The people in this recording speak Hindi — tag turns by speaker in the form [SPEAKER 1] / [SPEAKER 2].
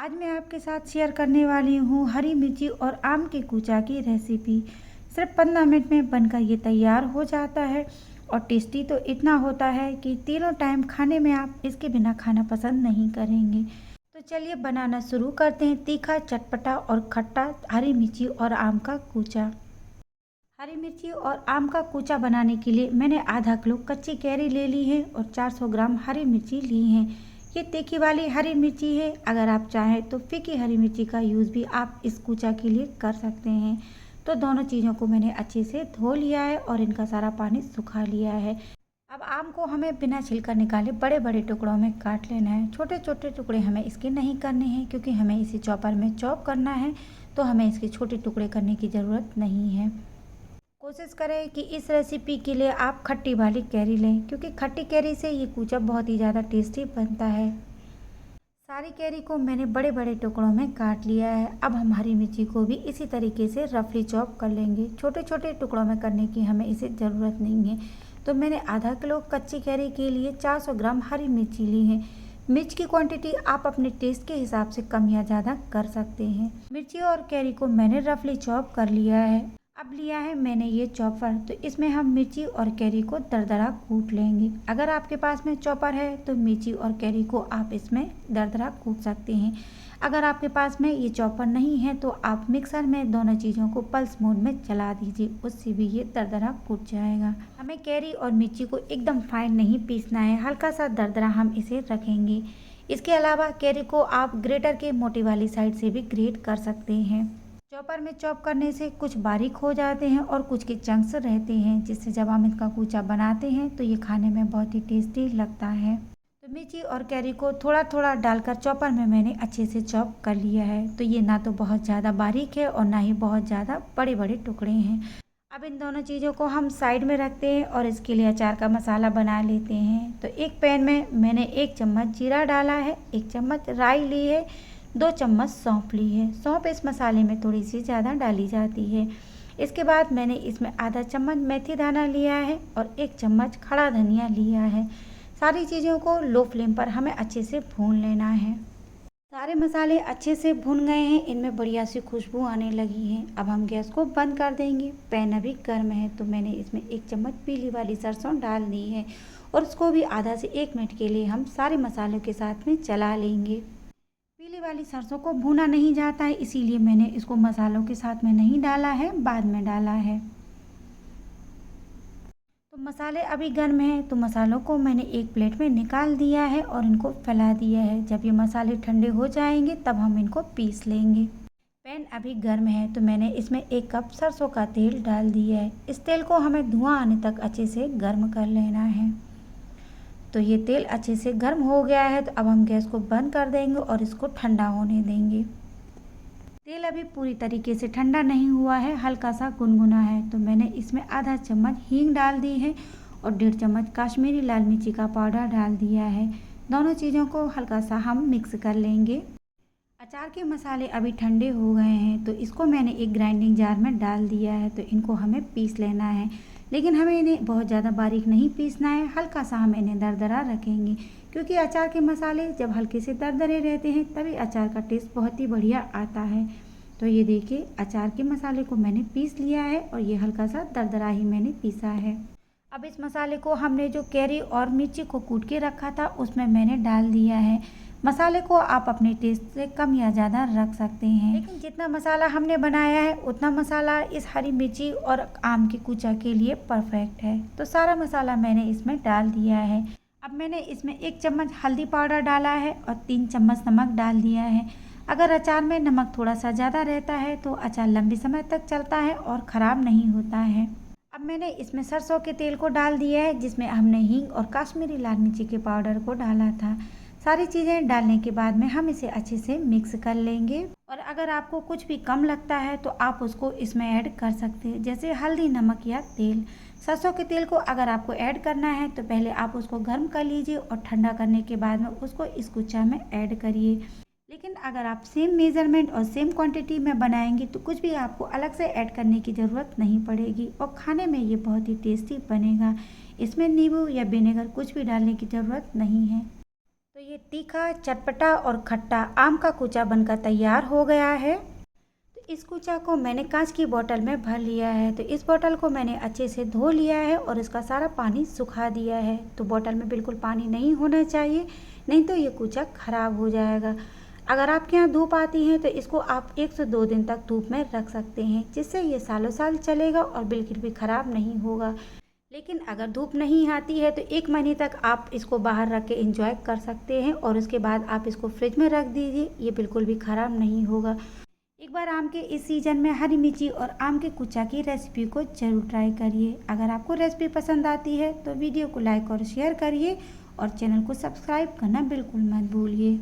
[SPEAKER 1] आज मैं आपके साथ शेयर करने वाली हूँ हरी मिर्ची और आम के कूचा की रेसिपी। सिर्फ 15 मिनट में बनकर ये तैयार हो जाता है और टेस्टी तो इतना होता है कि तीनों टाइम खाने में आप इसके बिना खाना पसंद नहीं करेंगे। तो चलिए बनाना शुरू करते हैं तीखा, चटपटा और खट्टा हरी मिर्ची और आम का कूचा। हरी मिर्ची और आम का कूचा बनाने के लिए मैंने आधा किलो कच्ची कैरी ले ली है और 400 ग्राम हरी मिर्ची ली है। ये तीखी वाली हरी मिर्ची है। अगर आप चाहें तो फीकी हरी मिर्ची का यूज़ भी आप इस कूचा के लिए कर सकते हैं। तो दोनों चीज़ों को मैंने अच्छे से धो लिया है और इनका सारा पानी सुखा लिया है। अब आम को हमें बिना छिलका निकाले बड़े बड़े टुकड़ों में काट लेना है। छोटे छोटे टुकड़े हमें इसके नहीं करने हैं क्योंकि हमें इसे चॉपर में चॉप करना है, तो हमें इसके छोटे टुकड़े करने की ज़रूरत नहीं है। कोशिश करें कि इस रेसिपी के लिए आप खट्टी वाली कैरी लें क्योंकि खट्टी कैरी से ये कूचा बहुत ही ज़्यादा टेस्टी बनता है। सारी कैरी को मैंने बड़े बड़े टुकड़ों में काट लिया है। अब हम हरी मिर्ची को भी इसी तरीके से रफली चॉप कर लेंगे। छोटे छोटे टुकड़ों में करने की हमें इसे ज़रूरत नहीं है। तो मैंने आधा किलो कच्ची कैरी के लिए 400 ग्राम हरी मिर्ची ली है। मिर्च की क्वांटिटी आप अपने टेस्ट के हिसाब से कम या ज़्यादा कर सकते हैं। मिर्ची और कैरी को मैंने रफली चॉप कर लिया है। अब लिया है मैंने ये चॉपर, तो इसमें हम मिर्ची और कैरी को दरदरा कूट लेंगे। अगर आपके पास में चॉपर है तो मिर्ची और कैरी को आप इसमें दरदरा कूट सकते हैं। अगर आपके पास में ये चॉपर नहीं है तो आप मिक्सर में दोनों चीज़ों को पल्स मोड में चला दीजिए, उससे भी ये दरदरा कूट जाएगा। हमें कैरी और मिर्ची को एकदम फाइन नहीं पीसना है, हल्का सा दरदरा हम इसे रखेंगे। इसके अलावा कैरी को आप ग्रेटर के मोटी वाली साइड से भी ग्रेट कर सकते हैं। चॉपर में चॉप करने से कुछ बारीक हो जाते हैं और कुछ के चंक्स रहते हैं, जिससे जब हम इसका कूचा बनाते हैं तो ये खाने में बहुत ही टेस्टी लगता है। तो मिर्ची और कैरी को थोड़ा थोड़ा डालकर चॉपर में मैंने अच्छे से चॉप कर लिया है। तो ये ना तो बहुत ज़्यादा बारीक है और ना ही बहुत ज़्यादा बड़े बड़े टुकड़े हैं। अब इन दोनों चीज़ों को हम साइड में रखते हैं और इसके लिए अचार का मसाला बना लेते हैं। तो एक पैन में मैंने 1 चम्मच जीरा डाला है, 1 चम्मच राई ली है, 2 चम्मच सौंफ ली है। सौंफ इस मसाले में थोड़ी सी ज़्यादा डाली जाती है। इसके बाद मैंने इसमें आधा चम्मच मेथी दाना लिया है और 1 चम्मच खड़ा धनिया लिया है। सारी चीज़ों को लो फ्लेम पर हमें अच्छे से भून लेना है। सारे मसाले अच्छे से भुन गए हैं, इनमें बढ़िया सी खुशबू आने लगी है। अब हम गैस को बंद कर देंगे। पैन अभी गर्म है तो मैंने इसमें 1 चम्मच पीली वाली सरसों डाल दी है और उसको भी आधा से 1 मिनट के लिए हम सारे मसालों के साथ में चला लेंगे। पीली वाली सरसों को भुना नहीं जाता है, इसीलिए मैंने इसको मसालों के साथ में नहीं डाला है, बाद में डाला है। तो मसाले अभी गर्म हैं तो मसालों को मैंने एक प्लेट में निकाल दिया है और इनको फैला दिया है। जब ये मसाले ठंडे हो जाएंगे तब हम इनको पीस लेंगे। पैन अभी गर्म है तो मैंने इसमें 1 कप सरसों का तेल डाल दिया है। इस तेल को हमें धुआं आने तक अच्छे से गर्म कर लेना है। तो ये तेल अच्छे से गर्म हो गया है तो अब हम गैस को बंद कर देंगे और इसको ठंडा होने देंगे। तेल अभी पूरी तरीके से ठंडा नहीं हुआ है, हल्का सा गुनगुना है। तो मैंने इसमें आधा चम्मच हींग डाल दी है और 1.5 चम्मच काश्मीरी लाल मिर्ची का पाउडर डाल दिया है। दोनों चीज़ों को हल्का सा हम मिक्स कर लेंगे। अचार के मसाले अभी ठंडे हो गए हैं तो इसको मैंने एक ग्राइंडिंग जार में डाल दिया है। तो इनको हमें पीस लेना है, लेकिन हमें इन्हें बहुत ज़्यादा बारीक नहीं पीसना है, हल्का सा हम इन्हें दरदरा रखेंगे क्योंकि अचार के मसाले जब हल्के से दरदरे रहते हैं तभी अचार का टेस्ट बहुत ही बढ़िया आता है। तो ये देखिए अचार के मसाले को मैंने पीस लिया है और ये हल्का सा दरदरा ही मैंने पीसा है। अब इस मसाले को हमने जो कैरी और मिर्ची को कूट के रखा था उसमें मैंने डाल दिया है। मसाले को आप अपने टेस्ट से कम या ज़्यादा रख सकते हैं, लेकिन जितना मसाला हमने बनाया है उतना मसाला इस हरी मिर्ची और आम के कूचा के लिए परफेक्ट है। तो सारा मसाला मैंने इसमें डाल दिया है। अब मैंने इसमें 1 चम्मच हल्दी पाउडर डाला है और 3 चम्मच नमक डाल दिया है। अगर अचार में नमक थोड़ा सा ज़्यादा रहता है तो अचार लंबे समय तक चलता है और ख़राब नहीं होता है। अब मैंने इसमें सरसों के तेल को डाल दिया है जिसमें हमने हींग और काश्मीरी लाल मिर्ची के पाउडर को डाला था। सारी चीज़ें डालने के बाद में हम इसे अच्छे से मिक्स कर लेंगे और अगर आपको कुछ भी कम लगता है तो आप उसको इसमें ऐड कर सकते हैं, जैसे हल्दी, नमक या तेल। सरसों के तेल को अगर आपको ऐड करना है तो पहले आप उसको गर्म कर लीजिए और ठंडा करने के बाद में उसको इस कूचा में ऐड करिए। लेकिन अगर आप सेम मेज़रमेंट और सेम क्वांटिटी में बनाएंगे तो कुछ भी आपको अलग से ऐड करने की ज़रूरत नहीं पड़ेगी और खाने में ये बहुत ही टेस्टी बनेगा। इसमें नींबू या विनेगर कुछ भी डालने की ज़रूरत नहीं है। तो ये तीखा, चटपटा और खट्टा आम का कूचा बनकर तैयार हो गया है। तो इस कूचा को मैंने कांच की बोतल में भर लिया है। तो इस बोतल को मैंने अच्छे से धो लिया है और इसका सारा पानी सुखा दिया है। तो बोतल में बिल्कुल पानी नहीं होना चाहिए, नहीं तो ये कूचा ख़राब हो जाएगा। अगर आपके यहाँ धूप आती है तो इसको आप 1 से 2 दिन तक धूप में रख सकते हैं, जिससे ये सालों साल चलेगा और बिल्कुल भी ख़राब नहीं होगा। लेकिन अगर धूप नहीं आती है तो 1 महीने तक आप इसको बाहर रख के एंजॉय कर सकते हैं और उसके बाद आप इसको फ्रिज में रख दीजिए, ये बिल्कुल भी ख़राब नहीं होगा। एक बार आम के इस सीज़न में हरी मिर्ची और आम के कूचा की रेसिपी को ज़रूर ट्राई करिए। अगर आपको रेसिपी पसंद आती है तो वीडियो को लाइक और शेयर करिए और चैनल को सब्सक्राइब करना बिल्कुल मत भूलिए।